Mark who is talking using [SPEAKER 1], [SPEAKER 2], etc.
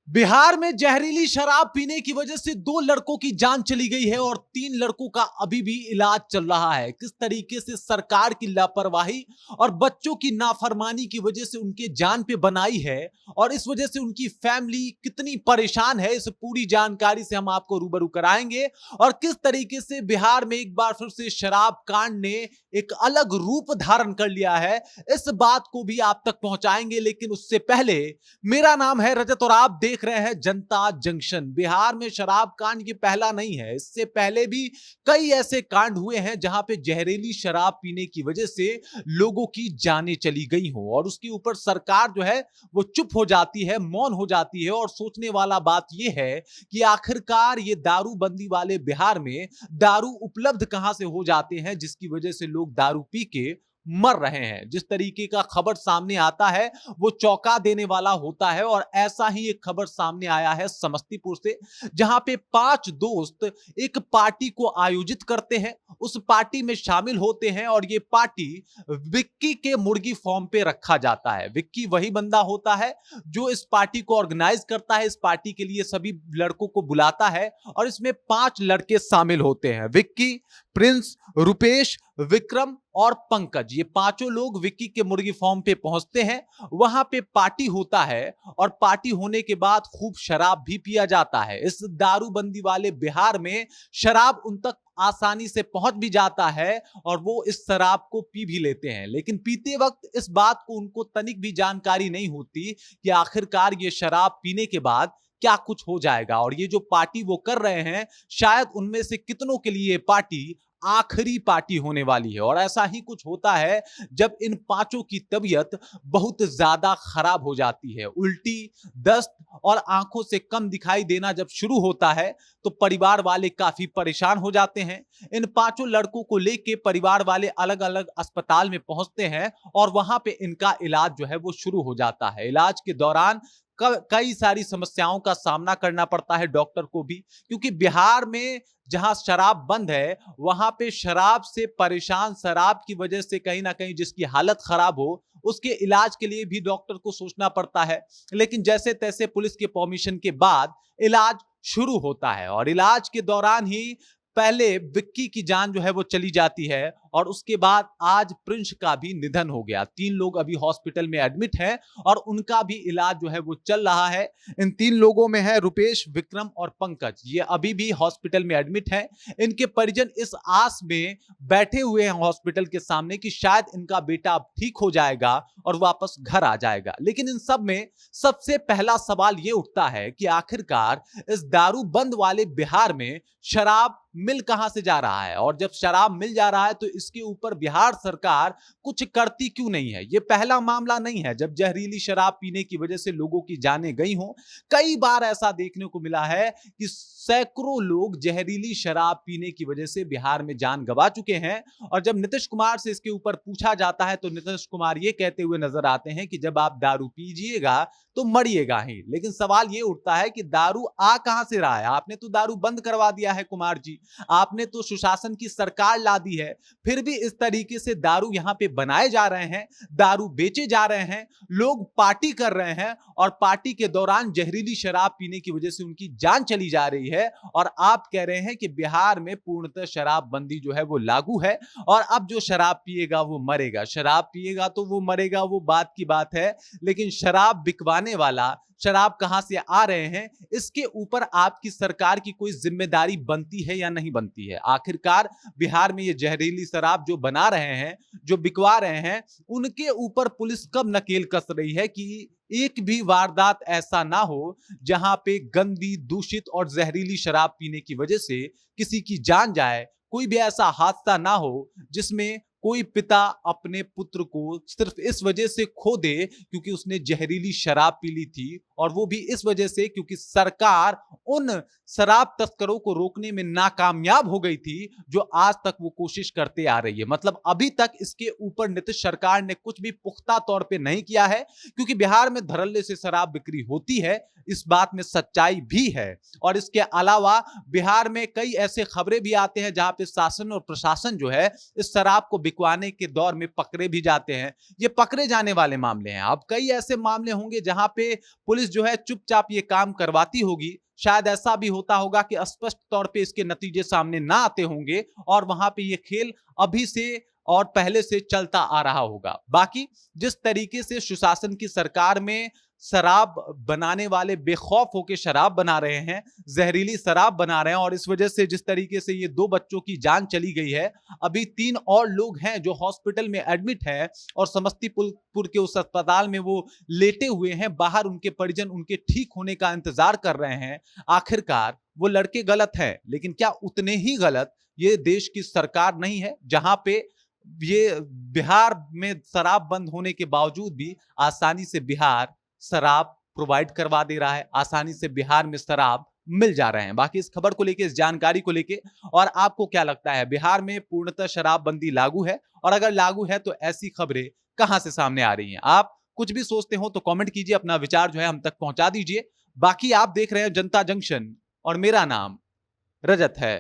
[SPEAKER 1] बिहार में जहरीली शराब पीने की वजह से 2 लड़कों की जान चली गई है और 3 लड़कों का अभी भी इलाज चल रहा है। किस तरीके से सरकार की लापरवाही और बच्चों की नाफरमानी की वजह से उनके जान पे बनाई है और इस वजह से उनकी फैमिली कितनी परेशान है, इस पूरी जानकारी से हम आपको रूबरू कराएंगे। और किस तरीके से बिहार में एक बार फिर से शराब कांड ने एक अलग रूप धारण कर लिया है, इस बात को भी आप तक पहुंचाएंगे। लेकिन उससे पहले, मेरा नाम है रजत और आप देख रहे हैं जनता जंक्शन। बिहार में शराब कांड ये पहला नहीं है, इससे पहले भी कई ऐसे कांड हुए हैं जहां पे जहरीली शराब पीने की वजह से लोगों की जानें चली गई हो और उसके ऊपर सरकार जो है वो चुप हो जाती है, मौन हो जाती है। और सोचने वाला बात यह है कि आखिरकार ये दारूबंदी वाले बिहार में दारू उपलब्ध कहां से हो जाते हैं जिसकी वजह से लोग दारू पी के मर रहे हैं। जिस तरीके का खबर सामने आता है वो चौंका देने वाला होता है और ऐसा ही एक खबर सामने आया है समस्तीपुर से, जहां पे 5 दोस्त एक पार्टी को आयोजित करते हैं, उस पार्टी में शामिल होते हैं और ये पार्टी विक्की के मुर्गी फार्म पे रखा जाता है। विक्की वही बंदा होता है जो इस पार्टी को ऑर्गेनाइज करता है, इस पार्टी के लिए सभी लड़कों को बुलाता है और इसमें 5 लड़के शामिल होते हैं, विक्की, प्रिंस, रुपेश, विक्रम और पंकज। ये पांचों लोग विक्की के मुर्गी फार्म पे पहुंचते हैं, वहां पे पार्टी होता है और पार्टी होने के बाद खूब शराब भी पिया जाता है। इस दारूबंदी वाले बिहार में शराब उन तक आसानी से पहुंच भी जाता है और वो इस शराब को पी भी लेते हैं। लेकिन पीते वक्त इस बात को उनको तनिक भी जानकारी नहीं होती कि आखिरकार ये शराब पीने के बाद क्या कुछ हो जाएगा। और ये जो पार्टी वो कर रहे हैं, शायद उनमें से कितनों के लिए पार्टी आखिरी पार्टी होने वाली है। और ऐसा ही कुछ होता है जब इन पांचों की तबीयत बहुत ज्यादा खराब हो जाती है। उल्टी, दस्त और आंखों से कम दिखाई देना जब शुरू होता है तो परिवार वाले काफी परेशान हो जाते हैं। इन पांचों लड़कों को लेके परिवार वाले अलग अलग अस्पताल में पहुंचते हैं और वहां पे इनका इलाज जो है वो शुरू हो जाता है। इलाज के दौरान कई सारी समस्याओं का सामना करना पड़ता है डॉक्टर को भी, क्योंकि बिहार में जहां शराब बंद है वहां पे शराब से परेशान, शराब की वजह से कहीं ना कहीं जिसकी हालत खराब हो उसके इलाज के लिए भी डॉक्टर को सोचना पड़ता है। लेकिन जैसे तैसे पुलिस के परमिशन के बाद इलाज शुरू होता है और इलाज के दौरान ही पहले विक्की की जान जो है वो चली जाती है और उसके बाद आज प्रिंस का भी निधन हो गया। 3 लोग अभी हॉस्पिटल में एडमिट हैं और उनका भी इलाज जो है वो चल रहा है। इन 3 लोगों में है रुपेश, विक्रम और पंकज, ये अभी भी हॉस्पिटल में एडमिट हैं। इनके परिजन इस आस में बैठे हुए हैं हॉस्पिटल के सामने कि शायद इनका बेटा अब ठीक हो जाएगा और वापस घर आ जाएगा। लेकिन इन सब में सबसे पहला सवाल ये उठता है कि आखिरकार इस दारू बंद वाले बिहार में शराब मिल कहां से जा रहा है और जब शराब मिल जा रहा है तो इसके ऊपर बिहार सरकार कुछ करती क्यों नहीं है। यह पहला मामला नहीं है जब जहरीली शराब पीने की वजह से लोगों की जानें गई हों। कई बार ऐसा देखने को मिला है कि सैकड़ों लोग जहरीली शराब पीने की वजह से बिहार में जान गंवा चुके हैं। और जब नीतीश कुमार से इसके ऊपर पूछा जाता है तो नीतीश कुमार ये कहते हुए नजर आते हैं कि जब आप दारू पीजिएगा तो मरिएगा ही। लेकिन सवाल ये उठता है कि दारू आ कहां से रहा है। आपने तो दारू बंद करवा दिया है कुमार जी, आपने तो सुशासन की सरकार ला दी है, फिर भी इस तरीके से दारू यहां पे बनाए जा रहे हैं, दारू बेचे जा रहे हैं, लोग पार्टी कर रहे हैं और पार्टी के दौरान जहरीली शराब पीने की वजह से उनकी जान चली जा रही है। और आप कह रहे हैं कि बिहार में पूर्णतः शराबबंदी जो है वो लागू है और अब जो शराब पिएगा वो मरेगा। शराब पिएगा तो वो मरेगा, वो बात की बात है, लेकिन शराब बिकवाने वाला शराब कहां से आ रहे हैं इसके ऊपर आपकी सरकार की कोई जिम्मेदारी बनती है या नहीं बनती है। आखिरकार बिहार में ये जहरीली शराब जो बना रहे हैं, जो बिकवा रहे हैं, उनके ऊपर पुलिस कब नकेल कस रही है कि एक भी वारदात ऐसा ना हो जहां पे गंदी, दूषित और जहरीली शराब पीने की वजह से किसी की जान जाए। कोई भी ऐसा हादसा ना हो जिसमें कोई पिता अपने पुत्र को सिर्फ इस वजह से खो दे क्योंकि उसने जहरीली शराब पी ली थी, और वो भी इस वजह से क्योंकि सरकार उन शराब तस्करों को रोकने में नाकामयाब हो गई थी, जो आज तक वो कोशिश करते आ रही है। मतलब अभी तक इसके ऊपर नीतीश सरकार ने कुछ भी पुख्ता तौर पे नहीं किया है, क्योंकि बिहार में धड़ल्ले से शराब बिक्री होती है, इस बात में सच्चाई भी है। और इसके अलावा बिहार में कई ऐसे खबरें भी आते हैं जहां पे शासन और प्रशासन जो है इस शराब को बिकवाने के दौर में पकड़े भी जाते हैं। ये पकड़े जाने वाले मामले हैं। अब कई ऐसे मामले होंगे जहां पे पुलिस जो है चुपचाप ये काम करवाती होगी। शायद ऐसा भी होता होगा कि स्पष्ट तौर पे इसके नतीजे सामने ना आते होंगे और वहां पे ये खेल अभी से और पहले से चलता आ रहा होगा। बाकी जिस तरीके से सुशासन की सरकार में शराब बनाने वाले बेखौफ होकर शराब बना रहे हैं, जहरीली शराब बना रहे हैं, और इस वजह से जिस तरीके से ये 2 बच्चों की जान चली गई है, अभी 3 और लोग हैं जो हॉस्पिटल में एडमिट है और समस्तीपुर के उस अस्पताल में वो लेटे हुए हैं। बाहर उनके परिजन उनके ठीक होने का इंतजार कर रहे हैं। आखिरकार वो लड़के गलत हैं, लेकिन क्या उतने ही गलत ये देश की सरकार नहीं है, जहां पे ये बिहार में शराब बंद होने के बावजूद भी आसानी से बिहार शराब प्रोवाइड करवा दे रहा है, आसानी से बिहार में शराब मिल जा रहे हैं। बाकी इस खबर को लेके, इस जानकारी को लेके, और आपको क्या लगता है, बिहार में पूर्णतः शराबबंदी लागू है? और अगर लागू है तो ऐसी खबरें कहां से सामने आ रही हैं? आप कुछ भी सोचते हो तो कमेंट कीजिए, अपना विचार जो है हम तक पहुंचा दीजिए। बाकी आप देख रहे हैं जनता जंक्शन और मेरा नाम रजत है।